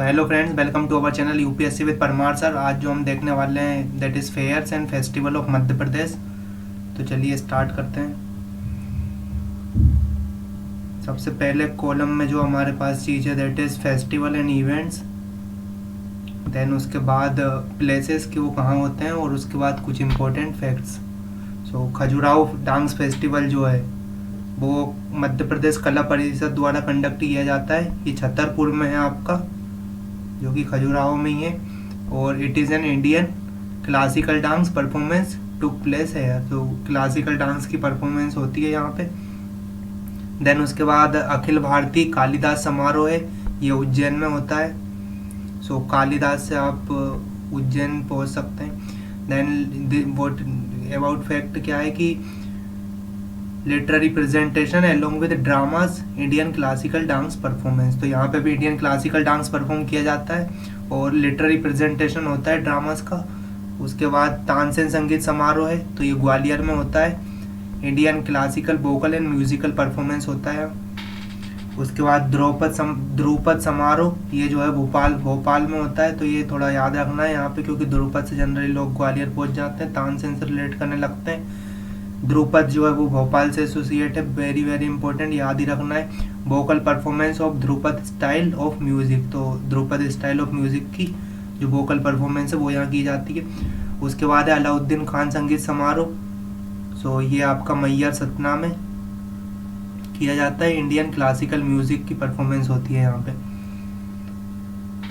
तो hello friends, welcome to our channel UPSC with Parmar sir. आज जो हम देखने वाले हैं that is fairs and festival of Madhya Pradesh. तो चलिए स्टार्ट करते हैं। सबसे पहले कॉलम में जो हमारे पास चीज़ है that is festival and events, then उसके बाद प्लेसेस कि वो कहाँ होते हैं, और उसके बाद कुछ इम्पोर्टेंट फैक्ट्स। सो खजुराहो डांस फेस्टिवल जो है वो मध्य प्रदेश कला परिषद द्वारा कंडक्ट किया जाता है। ये छतरपुर में है आपका, जो कि खजुराहो में ही है, और it is an Indian classical dance performance took place है। तो क्लासिकल डांस की परफॉर्मेंस होती है यहाँ पे। देन उसके बाद अखिल भारतीय कालिदास समारोह है, ये उज्जैन में होता है। सो कालिदास से आप उज्जैन पहुँच सकते हैं। देन वोट अबाउट फैक्ट क्या है कि literary presentation along with dramas Indian classical dance performance. तो यहाँ पे भी इंडियन क्लासिकल डांस परफॉर्म किया जाता है और लिटरेरी प्रेजेंटेशन होता है ड्रामास का। उसके बाद तानसेन संगीत समारोह है, तो ये ग्वालियर में होता है। Indian classical vocal and musical performance होता है। उसके बाद ध्रुपद समारोह, ये जो है भोपाल में होता है। तो ये थोड़ा याद रखना है यहाँ पे, क्योंकि ध्रुपद से जनरली लोग ग्वालियर पहुँच जाते हैं, तानसेन से रिलेट करने लगते हैं। ध्रुपद जो है वो भोपाल से एसोसिएट है, वेरी वेरी इंपॉर्टेंट, याद ही रखना है। Vocal performance of Dhrupad style of music, तो ध्रुपद स्टाइल ऑफ म्यूजिक की जो वोकल परफॉर्मेंस है वो यहाँ की जाती है। उसके बाद है अलाउद्दीन खान संगीत समारोह। सो ये आपका मैयर सतना में किया जाता है, इंडियन क्लासिकल म्यूजिक की परफॉर्मेंस होती है यहाँ पे।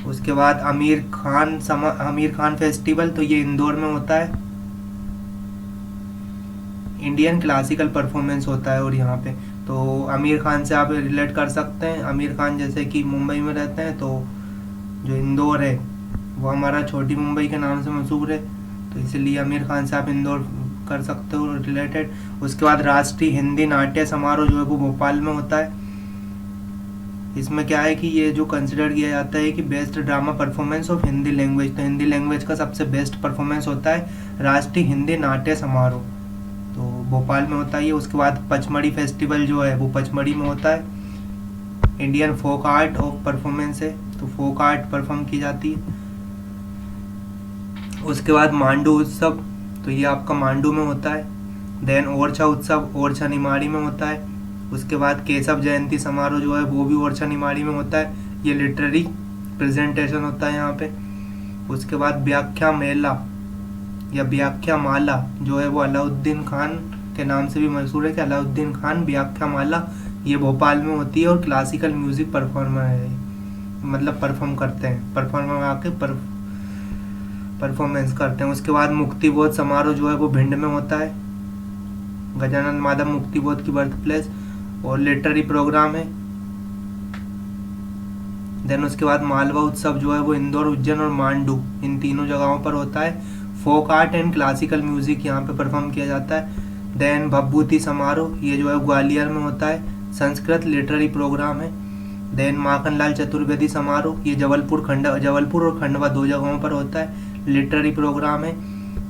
उसके बाद आमिर खान फेस्टिवल, तो ये इंदौर में होता है, इंडियन क्लासिकल परफॉर्मेंस होता है। और यहाँ पे तो आमिर खान से आप रिलेट कर सकते हैं। आमिर खान जैसे कि मुंबई में रहते हैं, तो जो इंदौर है वो हमारा छोटी मुंबई के नाम से मशहूर है, तो इसीलिए आमिर खान से आप इंदौर कर सकते हो रिलेटेड। उसके बाद राष्ट्रीय हिंदी नाट्य समारोह जो है वो भोपाल में होता है। इसमें क्या है कि ये जो कंसिडर किया जाता है कि best drama performance of Hindi language, तो हिंदी लैंग्वेज का सबसे बेस्ट परफॉर्मेंस होता है राष्ट्रीय हिंदी नाट्य समारोह, तो भोपाल में होता है। उसके बाद पचमढ़ी फेस्टिवल जो है वो पचमढ़ी में होता है, Indian folk art of performance है, तो फोक आर्ट परफॉर्म की जाती है। उसके बाद मांडू उत्सव, तो ये आपका मांडू में होता है। देन ओरछा उत्सव ओरछा निमाड़ी में होता है। उसके बाद केशव जयंती समारोह जो है वो भी ओरछा निमाड़ी में होता है, ये लिटरेरी प्रेजेंटेशन होता है यहाँ पे। उसके बाद व्याख्या मेला या व्याख्या माला जो है वो अलाउद्दीन खान के नाम से भी मशहूर है, कि अलाउद्दीन खान व्याख्या माला, ये भोपाल में होती है और क्लासिकल म्यूजिक परफॉर्मर है, मतलब परफॉर्म करते हैं, परफॉर्मर आके परफॉर्मेंस करते हैं। उसके बाद मुक्तिबोध समारोह जो है वो भिंड में होता है, गजानन माधव मुक्तिबोध की बर्थ प्लेस, और लिटरेरी प्रोग्राम है। देन उसके बाद मालवा उत्सव जो है वो इंदौर, उज्जैन और मांडू इन तीनों जगहों पर होता है। Folk art and classical music यहाँ पे परफॉर्म किया जाता है। देन भभूति समारोह, ये जो है ग्वालियर में होता है, संस्कृत लिटरेरी प्रोग्राम है। देन माखनलाल चतुर्वेदी समारोह, ये जबलपुर और खंडवा दो जगहों पर होता है, लिटरेरी प्रोग्राम है।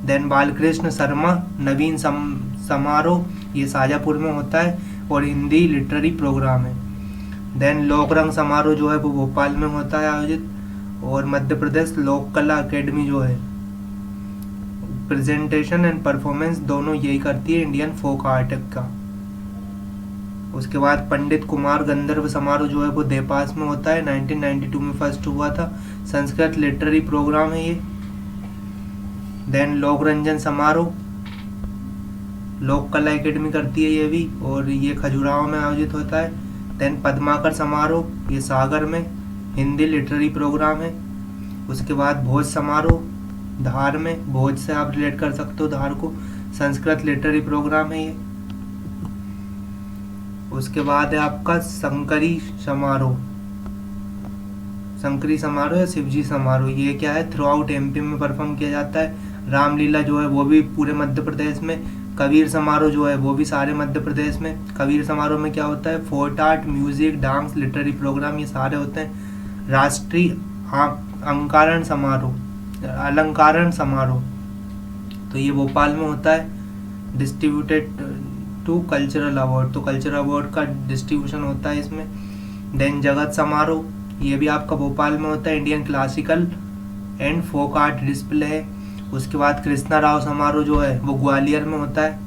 देन बालकृष्ण शर्मा नवीन समारोह, ये शाजापुर में होता है और हिंदी लिटरेरी प्रोग्राम है। देन लोकरंग समारोह जो है वो भोपाल में होता है आयोजित, और मध्य प्रदेश लोक कला अकेडमी जो है प्रेजेंटेशन एंड परफॉर्मेंस दोनों यही करती है, इंडियन फोक आर्ट का। उसके बाद पंडित कुमार गंधर्व समारोह जो है वो देपास में होता है, 1992 में फर्स्ट हुआ था, संस्कृत लिटरेरी प्रोग्राम है ये। देन लोक रंजन समारोह लोक कला अकेडमी करती है ये भी, और ये खजुराहो में आयोजित होता है। देन पद्माकर समारोह, ये सागर में, हिंदी लिटरेरी प्रोग्राम है। उसके बाद भोज समारोह धार में, भोज से आप रिलेट कर सकते हो धार को, संस्कृत लिटरेरी प्रोग्राम है ये। उसके बाद है आपका शंकरी समारोह या शिवजी समारोह, ये क्या है थ्रू आउट एमपी में परफॉर्म किया जाता है। रामलीला जो है वो भी पूरे मध्य प्रदेश में। कबीर समारोह जो है वो भी सारे मध्य प्रदेश में। कबीर समारोह में क्या होता है, fort art, music, dance, literary programme, ये सारे होते हैं। राष्ट्रीय अलंकारण समारोह, तो ये भोपाल में होता है, डिस्ट्रीब्यूटेड टू कल्चरल अवार्ड, तो कल्चरल अवार्ड का डिस्ट्रीब्यूशन होता है इसमें। देन जगत समारोह, ये भी आपका भोपाल में होता है। Indian classical and folk art display है। उसके बाद कृष्णा राव समारोह जो है वो ग्वालियर में होता है,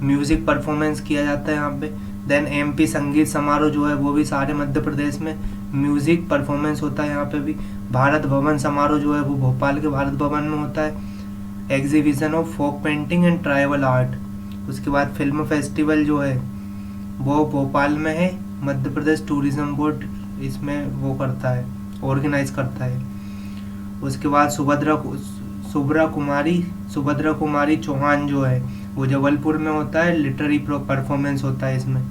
म्यूजिक परफॉर्मेंस किया जाता है यहाँ पे। देन एमपी संगीत समारोह जो है वो भी सारे मध्य प्रदेश में म्यूजिक परफॉर्मेंस होता है यहाँ पे भी। भारत भवन समारोह जो है वो भोपाल के भारत भवन में होता है, exhibition of folk painting and tribal art. उसके बाद फिल्म फेस्टिवल जो है वो भोपाल में है, मध्य प्रदेश टूरिज्म बोर्ड इसमें वो करता है, ऑर्गेनाइज करता है। उसके बाद सुभद्रा कुमारी चौहान जो है वो जबलपुर में होता है, लिटरेरी परफॉर्मेंस होता है इसमें।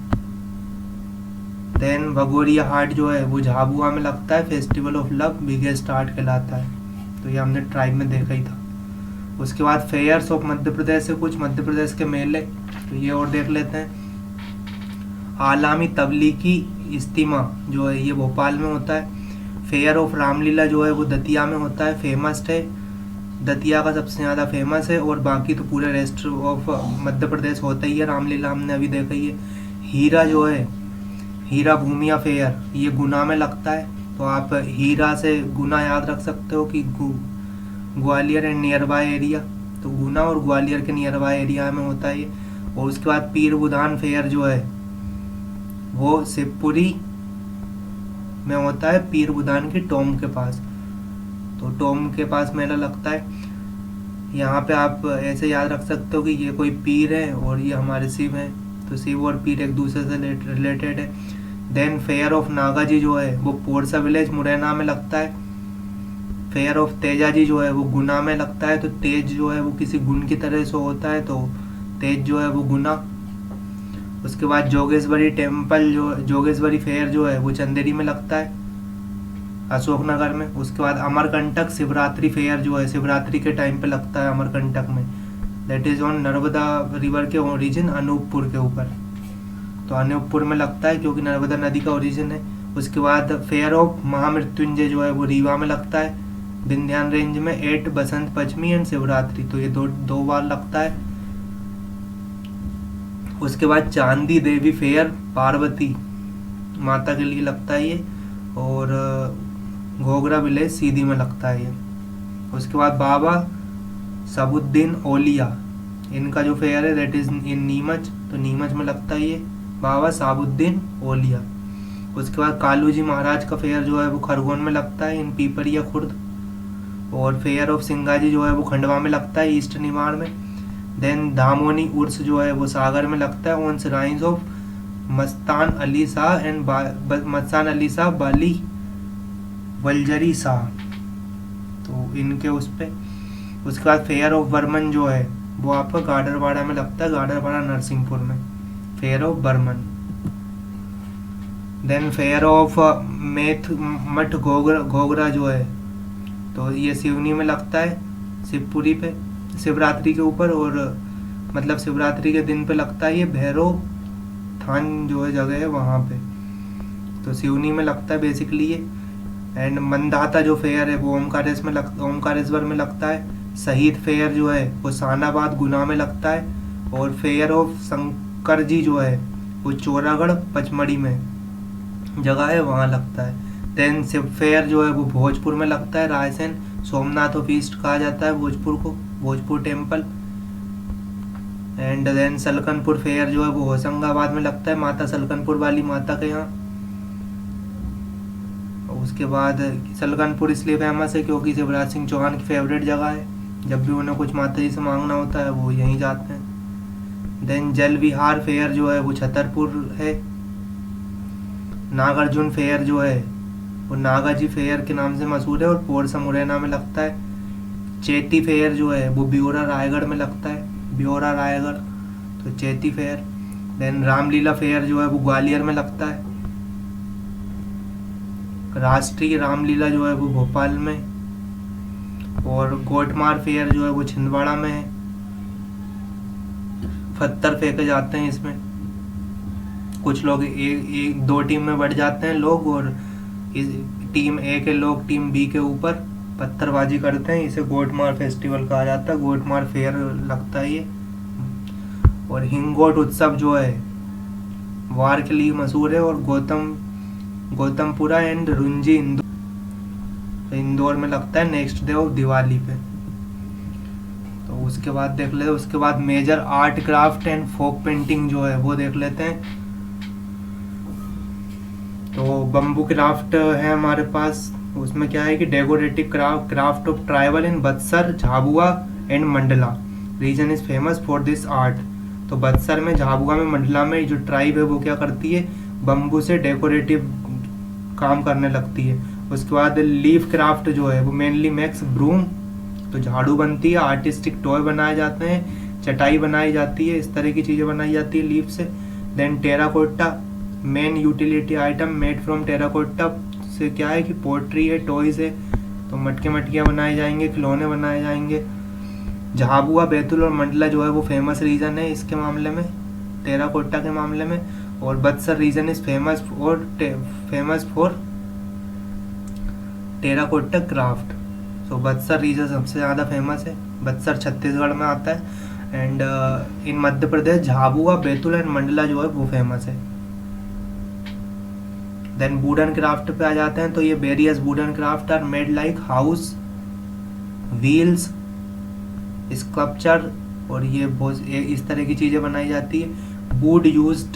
देन भगोरिया हाट जो है वो झाबुआ में लगता है, festival of love biggest art कहलाता है, तो ये हमने ट्राइब में देखा ही था। उसके बाद फेयर्स ऑफ मध्य प्रदेश से कुछ मध्य प्रदेश के मेले, तो ये और देख लेते हैं। आलामी तबलीगी इज्तिमा जो है ये भोपाल में होता है। फेयर ऑफ रामलीला जो है वो दतिया में होता है, फेमस है, दतिया का सबसे ज़्यादा फेमस है, और बाकी तो पूरे रेस्ट ऑफ मध्य प्रदेश होता ही है। रामलीला हमने अभी देखा ही है। हीरा जो है, हीरा भूमिया फेयर, ये गुना में लगता है, तो आप हीरा से गुना याद रख सकते हो कि Gwalior and near by area, तो गुना और ग्वालियर के नियर बाय एरिया में होता है ये। और उसके बाद पीर बुधान फेयर जो है वो शिवपुरी में होता है, पीर बुधान की टॉम के पास, तो टॉम के पास मेला लगता है। यहाँ पे आप ऐसे याद रख सकते हो कि ये कोई पीर है और ये हमारे शिव हैं, तो शिव और पीर एक दूसरे से रिलेटेड है। देन फेयर ऑफ नागाजी जो है वो पोरसा विलेज मुरैना में लगता है। फेयर ऑफ तेजाजी जो है वो गुना में लगता है, तो तेज जो है वो किसी गुण की तरह से होता है, तो तेज जो है वो गुना। उसके बाद जोगेश्वरी टेम्पल जोगेश्वरी फेयर जो है वो चंदेरी में लगता है, अशोकनगर में। उसके बाद अमरकंटक शिवरात्रि फेयर जो है शिवरात्रि के टाइम पे लगता है अमरकंटक में, that is on Narmada river के ओरिजिन अनूपपुर के ऊपर, तो अनूपपुर में लगता है क्योंकि नर्मदा नदी का ओरिजिन है। उसके बाद फेयर ऑफ महामृत्युंजय जो है वो रीवा में लगता है, विंध्यान रेंज में 8 बसंत पंचमी एंड शिवरात्रि, तो ये दो बार लगता है। उसके बाद चांदी देवी फेयर पार्वती माता के लिए लगता है ये, और घोगरा विलेज सीधी में लगता है ये। उसके बाद बाबा सबुद्दीन ओलिया, इनका जो फेयर है दैट इज इन नीमच, तो नीमच में लगता है ये बाबा साबुद्दीन ओलिया। उसके बाद कालू जी महाराज का फेयर जो है वो खरगोन में लगता है, इन पीपरिया खुर्द। और फेयर ऑफ सिंगाजी जो है वो खंडवा में लगता है, ईस्ट निमाड़ में। देन दामोनी उर्स जो है वो सागर में लगता है, on shrines of Mastan Ali Shah and Mastan Ali Shah Bali वलजरी शाह, तो इनके उस पे। उसके बाद फेयर ऑफ बर्मन जो है वो आपका गाडरवाड़ा में लगता है, गाडरवाड़ा नरसिंहपुर में, fair of Barman. Then fair of Math Ghoghra जो है तो ये सिवनी में लगता है, शिवपुरी पे शिवरात्रि के ऊपर, और मतलब शिवरात्रि के दिन पे लगता है ये भैरव थान जो है जगह है वहाँ पे, तो सिवनी में लगता है बेसिकली ये। एंड मंदाता जो फेयर है वो ओमकारेश्वर में लगता है। शहीद फेयर जो है वो सानाबाद गुना में लगता है, और फेयर ऑफ शंकर जी जो है वो चोरागढ़ पचमढ़ी में जगह है वहाँ लगता है। देन शिव फेयर जो है वो भोजपुर में लगता है, रायसेन सोमनाथ ऑफ ईस्ट कहा जाता है भोजपुर को, Bhojpur temple. And then Salkanpur fair जो है वो होशंगाबाद में लगता है, माता सलकनपुर वाली माता के यहाँ। उसके बाद सलकनपुर इसलिए फेमस है क्योंकि शिवराज सिंह चौहान की फेवरेट जगह है, जब भी उन्हें कुछ माता जी से मांगना होता है वो यहीं जाते हैं। देन जल विहार फेयर जो है वो छतरपुर है। नागार्जुन फेयर जो है वो नागाजी फेयर के नाम से मशहूर है और पोरसा मुरैना में लगता है। चेती फेयर जो है वो ब्योरा रायगढ़ में लगता है, ब्योरा रायगढ़, तो चेती फेयर। देन रामलीला फेयर जो है वो ग्वालियर में लगता है। राष्ट्रीय रामलीला जो है वो भोपाल में, और गोटमार फेयर जो है वो छिंदवाड़ा में है। पत्थर फेंके जाते हैं इसमें, कुछ लोग एक दो टीम में बढ़ जाते हैं लोग, और इस टीम ए के लोग टीम बी के ऊपर पत्थरबाजी करते हैं, इसे गोटमार फेस्टिवल कहा जाता है, गोटमार फेयर लगता है ये। और हिंगोट उत्सव जो है वार के लिए मशहूर है, और गौतम गौतमपुरा एंड रुंजी इंदौर में लगता है नेक्स्ट डे ऑफ दिवाली पे। तो उसके बाद देख लेते, उसके बाद major art craft and folk painting जो है वो देख लेते हैं। तो बम्बू क्राफ्ट है हमारे पास, उसमें क्या है कि decorative craft of tribal in Bastar, Jhabua and Mandla region is famous for this art. तो बत्सर में, झाबुआ में, मंडला में जो ट्राइब है वो क्या करती है, बम्बू से डेकोरेटिव काम करने लगती है। उसके बाद लीफ क्राफ्ट जो है वो मेनली मेक्स ब्रूम, तो झाड़ू बनती है, आर्टिस्टिक टॉय बनाए जाते हैं, चटाई बनाई जाती है, इस तरह की चीज़ें बनाई जाती है लीफ से। Then terracotta main utility item made from terracotta से क्या है कि पोट्री है, टॉयज है, तो मटके मटकियाँ बनाए जाएंगे, खिलौने बनाए जाएंगे। झाबुआ, बैतूल और मंडला जो है वो फेमस रीजन है इसके मामले में, टेराकोटा के मामले में। और Bastar region is famous for terracotta craft. So Bastar region सबसे ज़्यादा फेमस है, बत्सर छत्तीसगढ़ में आता है। And in Madhya Pradesh Jhabua, Betul and Mandla जो है वो फेमस है। देन वुडन क्राफ्ट पे आ जाते हैं। तो ये various wooden craft are made like house, wheels, sculpture, और ये बहुत इस तरह की चीज़ें बनाई जाती है। वुड यूज्ड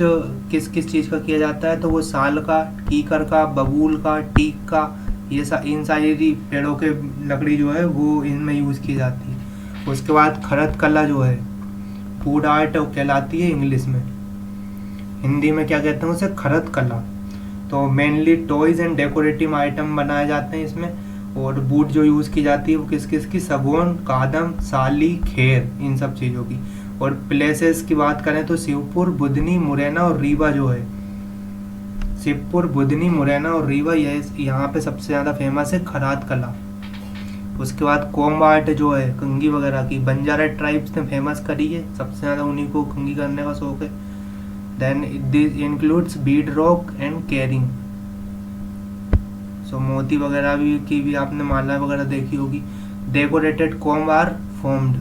किस किस चीज़ का किया जाता है, तो वो साल का, कीकर का, बबूल का, टीक का, ये इन सारी पेड़ों के लकड़ी जो है वो इनमें यूज़ की जाती है। उसके बाद खरत कला जो है फूड आर्ट कहलाती है इंग्लिश में, हिंदी में क्या कहते हैं उसे, खरत कला। तो mainly toys and decorative item बनाए जाते हैं इसमें। और वुड जो यूज़ की जाती है वो किस किस की, सगोन, कादम, साली, खेर, इन सब चीज़ों की। और प्लेसेस की बात करें तो शिवपुर, बुधनी, मुरैना और रीवा जो है, शिवपुर, बुधनी, मुरैना और रीवा, ये यहाँ पे सबसे ज़्यादा फेमस है खरात कला। उसके बाद कोम्ब आर्ट जो है कंघी वगैरह की, बंजारा ट्राइब्स ने फेमस करी है, सबसे ज़्यादा उन्हीं को कंघी करने का शौक है। Then this includes bead work and carving. So मोती वगैरह की भी आपने माला वगैरह देखी होगी। Decorated comb are formed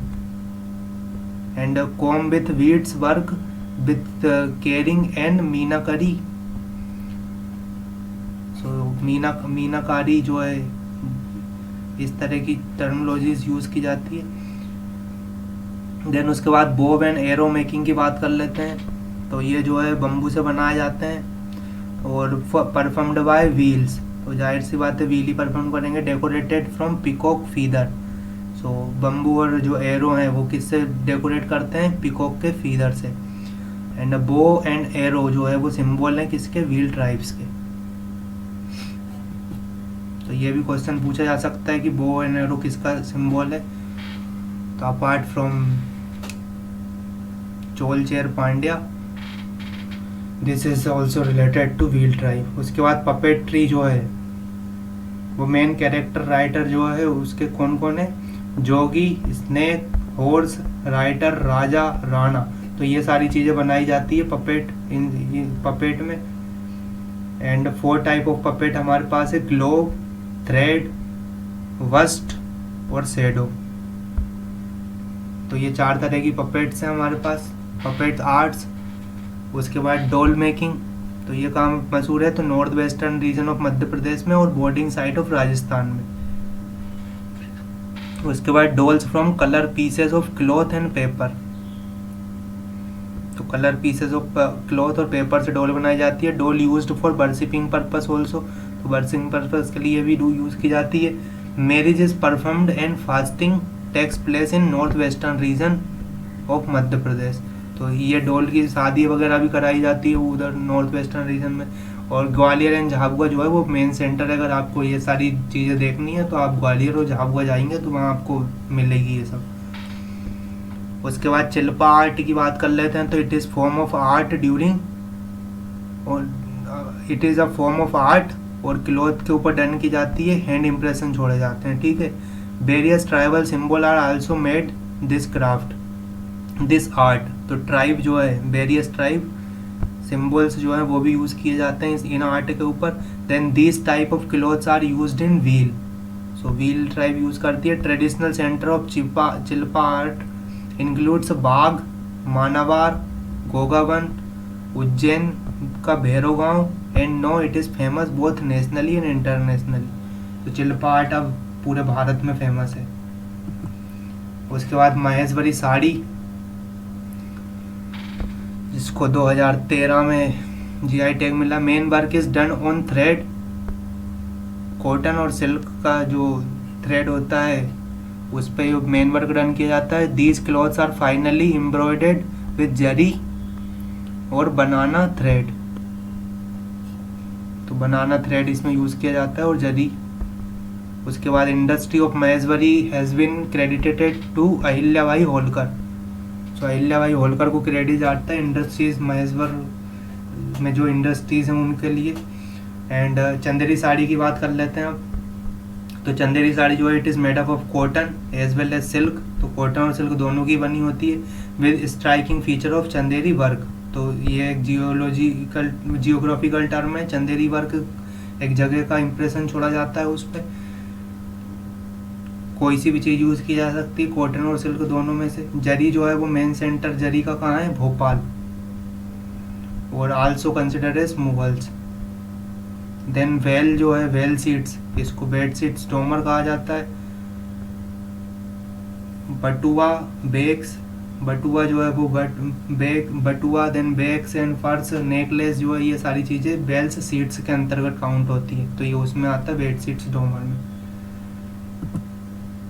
and comb with beads work with carving and meenakari. So meenakari जो है, इस तरह की टर्मिनोलॉजीज यूज़ की जाती है। देन उसके बाद बोव एंड एरो मेकिंग की बात कर लेते हैं। तो ये जो है बम्बू से बनाए जाते हैं और परफॉर्म्ड बाय व्हील्स, तो जाहिर सी बात है व्हील ही परफॉर्म करेंगे। Decorated from peacock feather. So bamboo और जो एरो हैं वो किससे डेकोरेट करते हैं, पिकॉक के फीदर से। एंड बो एंड एरो जो है वो सिंबल है किसके, व्हील ट्राइब्स के। तो ये भी क्वेश्चन पूछा जा सकता है कि बो एंड एरो किसका सिंबल है। तो अपार्ट फ्रॉम चोलचेर Pandya, this is also related to Bhil tribe. उसके बाद पपेट्री जो है वो मेन कैरेक्टर राइटर जो है उसके कौन कौन है, जोगी, स्नेक, हॉर्स, राइटर, राजा, राणा। तो ये सारी चीज़ें बनाई जाती है पपेट में। एंड 4 टाइप ऑफ पपेट हमारे पास है, ग्लोब, थ्रेड, वस्ट और शेडो। तो ये 4 तरह की पपेट्स हैं हमारे पास, पपेट आर्ट्स। उसके बाद डॉल मेकिंग, तो ये काम मशहूर है तो north western region of Madhya Pradesh में और बोर्डिंग साइट ऑफ राजस्थान में। उसके बाद dolls from colour pieces of cloth and paper, तो कलर पीसेस ऑफ क्लॉथ और पेपर से डॉल बनाई जाती है। Doll used for worshipping purpose also, तो वर्शिपिंग पर्पस के लिए भी यूज की जाती है। Marriage is performed and fasting takes place in north western region of Madhya Pradesh, तो ये डॉल की शादी वगैरह भी कराई जाती है उधर नॉर्थ वेस्टर्न रीजन में। और ग्वालियर एंड झाबुआ जो है वो मेन सेंटर है, अगर आपको ये सारी चीज़ें देखनी है तो आप ग्वालियर और झाबुआ जाएंगे तो वहाँ आपको मिलेगी ये सब। उसके बाद शिल्पा आर्ट की बात कर लेते हैं। तो it is form of art during, और it is a form of art और क्लॉथ के ऊपर डन की जाती है, हैंड इम्प्रेशन छोड़े जाते हैं, ठीक है। Various tribal symbol are also made this craft this art, तो ट्राइब जो है वेरियस ट्राइब सिंबल्स जो है वो भी यूज़ किए जाते हैं इन आर्ट के ऊपर। Then this type of cloths are used in Bhil, so Bhil tribe use करती है। Traditional centre of Chhipa art includes Bagh, Manawar, Gogawan, Ujjain का भैरव गांव and now it is famous both nationally and internationally. So Chhipa art अब पूरे भारत में फेमस है। उसके बाद महेश्वरी साड़ी, जिसको 2013 में जीआई टैग मिला। Main work is done on thread, cotton और सिल्क का जो थ्रेड होता है उस पर मेन वर्क डन किया जाता है। These cloths are finally embroidered with zari और बनाना थ्रेड। तो बनाना थ्रेड इसमें यूज़ किया जाता है और जरी। उसके बाद industry of Maheshwari has been credited to Ahilyabai Holkar. तो अहिल्याबाई होलकर को क्रेडिट जाता है इंडस्ट्रीज महेश्वर में जो इंडस्ट्रीज हैं उनके लिए। एंड चंदेरी साड़ी की बात कर लेते हैं अब। तो चंदेरी साड़ी जो है it is made up of cotton as well as silk. तो कॉटन और सिल्क दोनों की बनी होती है with striking feature of Chanderi work. तो ये एक जियोग्राफिकल टर्म है। चंदेरी वर्क एक जगह का इंप्रेशन छोड़ा जाता है उस पर। कोई सी भी चीज़ यूज़ की जा सकती है, कॉटन और सिल्क दोनों में से। जरी जो है वो मेन सेंटर जरी का कहाँ है, भोपाल। और also consider as Mughals. Then well जो है, वेल सीड्स, इसको बेड सीड्स डोमर कहा जाता है। बटुआ, बेग्स, बटुआ जो है वो बटुआ, देन बैग्स एंड फर्स, नेकलेस जो है ये सारी चीज़ें बेल्स सीड्स के अंतर्गत काउंट होती है। तो ये उसमें आता है बेड सीड्स डोमर में।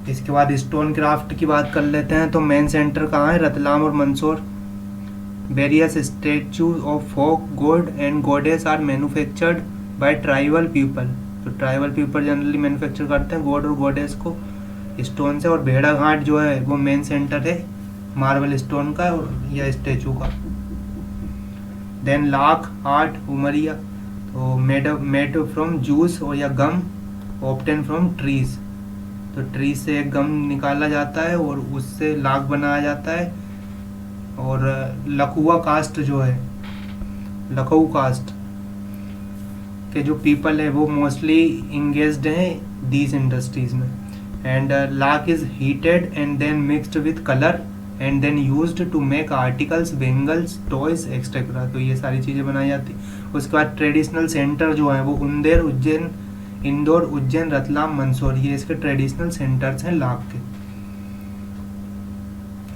इसके बाद स्टोन क्राफ्ट की बात कर लेते हैं। तो मेन सेंटर कहाँ है, रतलाम और Mandsaur. Various statue of folk god and goddess are manufactured by tribal people. तो ट्राइबल पीपल जनरली मैन्युफैक्चर करते हैं गॉड और गॉडेस को स्टोन से। और भेड़ा घाट जो है वो मेन सेंटर है मार्बल स्टोन का और या स्टैचू का। देन लाख आर्ट, उमरिया, तो मेड फ्रॉम जूस और या गम ऑब्टेन फ्रॉम ट्रीज। तो ट्री से एक गम निकाला जाता है और उससे लाख बनाया जाता है। और लखुआ कास्ट जो है, लखऊ कास्ट के जो पीपल है वो मोस्टली इंगेज्ड हैं दीज इंडस्ट्रीज में। And lac is heated and then mixed with colour and then used to make articles, bangles, toys etcetera. तो ये सारी चीज़ें बनाई जाती। उसके बाद ट्रेडिशनल सेंटर जो है वो इंदौर, उज्जैन, रतलाम, मंदसौर, ये इसके ट्रेडिशनल सेंटर्स हैं लाख के।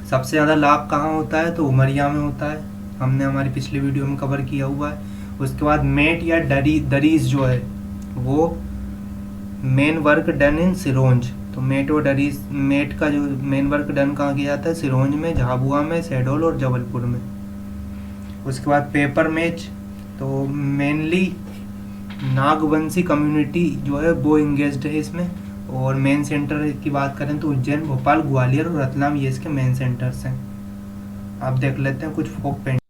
सबसे ज़्यादा लाख कहाँ होता है, तो उमरिया में होता है। हमने हमारी पिछली वीडियो में कवर किया हुआ है। उसके बाद मेट या दरीज जो है वो main work done in Sironj. तो मेट और दरीज, मेट का जो मेन वर्क डन कहाँ किया जाता है, सिरोंज में, झाबुआ में, शहडोल और जबलपुर में। उसके बाद पेपर मेच, तो मेनली नागवंशी कम्युनिटी जो है वो इंगेज्ड है इसमें। और मेन सेंटर की बात करें तो उज्जैन, भोपाल, ग्वालियर और रतलाम ये इसके मेन सेंटर्स हैं। आप देख लेते हैं कुछ फोक पेंट।